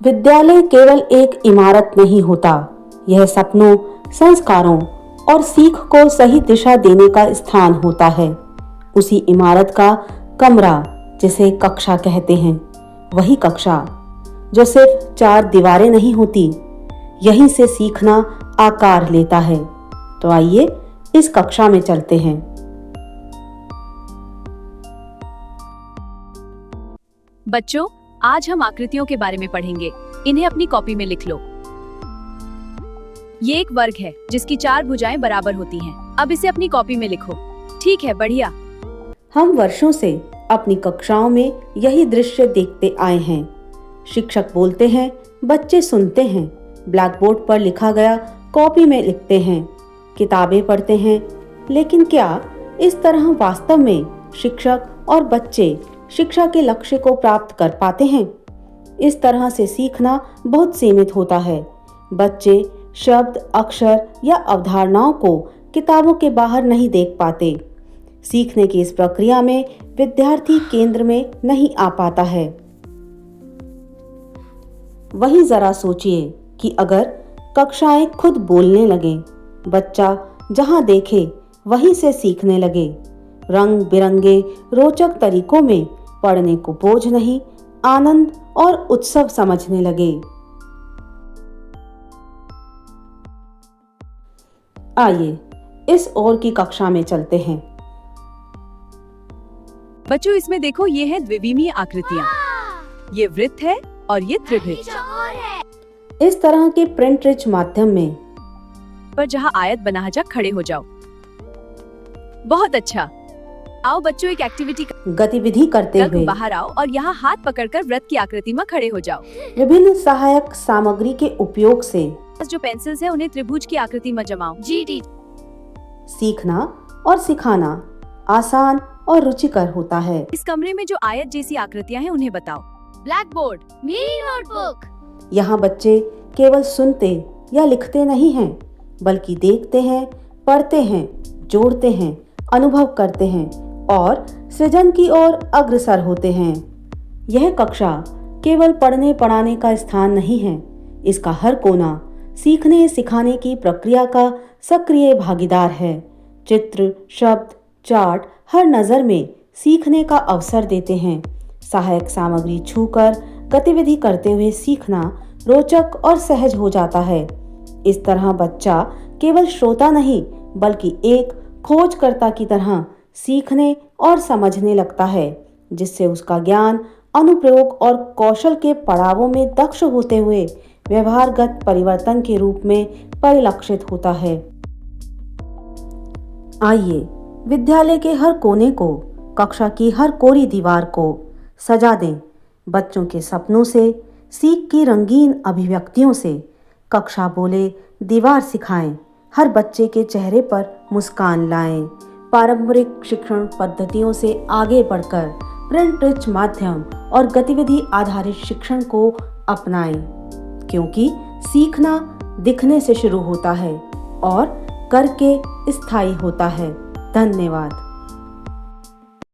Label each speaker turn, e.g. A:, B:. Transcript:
A: विद्यालय केवल एक इमारत नहीं होता, यह सपनों, संस्कारों और सीख को सही दिशा देने का स्थान होता है। उसी इमारत का कमरा, जिसे कक्षा कहते हैं, वही कक्षा जो सिर्फ चार दीवारें नहीं होती, यहीं से सीखना आकार लेता है। तो आइए इस कक्षा में चलते हैं।
B: बच्चों, आज हम आकृतियों के बारे में पढ़ेंगे। इन्हें अपनी कॉपी में लिख लो। ये एक वर्ग है जिसकी चार भुजाएं बराबर होती हैं। अब इसे अपनी कॉपी में लिखो। ठीक है, बढ़िया।
A: हम वर्षों से अपनी कक्षाओं में यही दृश्य देखते आए हैं। शिक्षक बोलते हैं, बच्चे सुनते हैं, ब्लैक बोर्ड पर लिखा गया कॉपी में लिखते हैं, किताबें पढ़ते हैं। लेकिन क्या इस तरह वास्तव में शिक्षक और बच्चे शिक्षा के लक्ष्य को प्राप्त कर पाते हैं? इस तरह से सीखना बहुत सीमित होता है। बच्चे शब्द, अक्षर या अवधारणाओं को किताबों के बाहर नहीं देख पाते। सीखने की इस प्रक्रिया में विद्यार्थी केंद्र में नहीं आ पाता है। वहीं जरा सोचिए कि अगर कक्षाएं खुद बोलने लगें, बच्चा जहां देखे वहीं से सीखने लगे, रंग बिरंगे रोचक तरीकों में पढ़ने को बोझ नहीं, आनंद और उत्सव समझने लगे। आइए इस ओर की कक्षा में चलते हैं।
B: बच्चों, इसमें देखो, ये है द्विविमीय आकृतियाँ। ये वृत्त है और ये त्रिभुज।
A: इस तरह के प्रिंट रिच माध्यम में
B: पर जहाँ आयत बनाहजा खड़े हो जाओ। बहुत अच्छा। आओ बच्चों, एक एक्टिविटी
A: गतिविधि करते हुए
B: बाहर आओ और यहाँ हाथ पकड़कर वृत्त की आकृति में खड़े हो जाओ।
A: विभिन्न सहायक सामग्री के उपयोग से
B: जो पेंसिल्स है उन्हें त्रिभुज की आकृति में जमाओ। जी।
A: सीखना और सिखाना आसान और रुचिकर होता है।
B: इस कमरे में जो आयत जैसी आकृतियाँ हैं उन्हें बताओ। ब्लैक बोर्ड, मेरी नोटबुक।
A: यहाँ बच्चे केवल सुनते या लिखते नहीं हैं, बल्कि देखते हैं, पढ़ते हैं, जोड़ते हैं, अनुभव करते हैं और सृजन की ओर अग्रसर होते हैं। यह कक्षा केवल पढ़ने पढ़ाने का स्थान नहीं है, इसका हर कोना सीखने सिखाने की प्रक्रिया का सक्रिय भागीदार है। चित्र, शब्द, चार्ट हर नज़र में सीखने का अवसर देते हैं। सहायक सामग्री छूकर गतिविधि करते हुए सीखना रोचक और सहज हो जाता है। इस तरह बच्चा केवल श्रोता नहीं, बल्कि एक खोजकर्ता की तरह सीखने और समझने लगता है, जिससे उसका ज्ञान अनुप्रयोग और कौशल के पड़ावों में दक्ष होते हुए व्यवहारगत परिवर्तन के रूप में परिलक्षित होता है। आइए विद्यालय के हर कोने को, कक्षा की हर कोरी दीवार को सजा दें। बच्चों के सपनों से, सीख की रंगीन अभिव्यक्तियों से कक्षा बोले, दीवार सिखाएं, हर बच्चे के चेहरे पर मुस्कान लाएं। पारंपरिक शिक्षण पद्धतियों से आगे बढ़कर प्रिंट रिच माध्यम और गतिविधि आधारित शिक्षण को अपनाएं, क्योंकि सीखना दिखने से शुरू होता है और करके स्थायी होता है। धन्यवाद।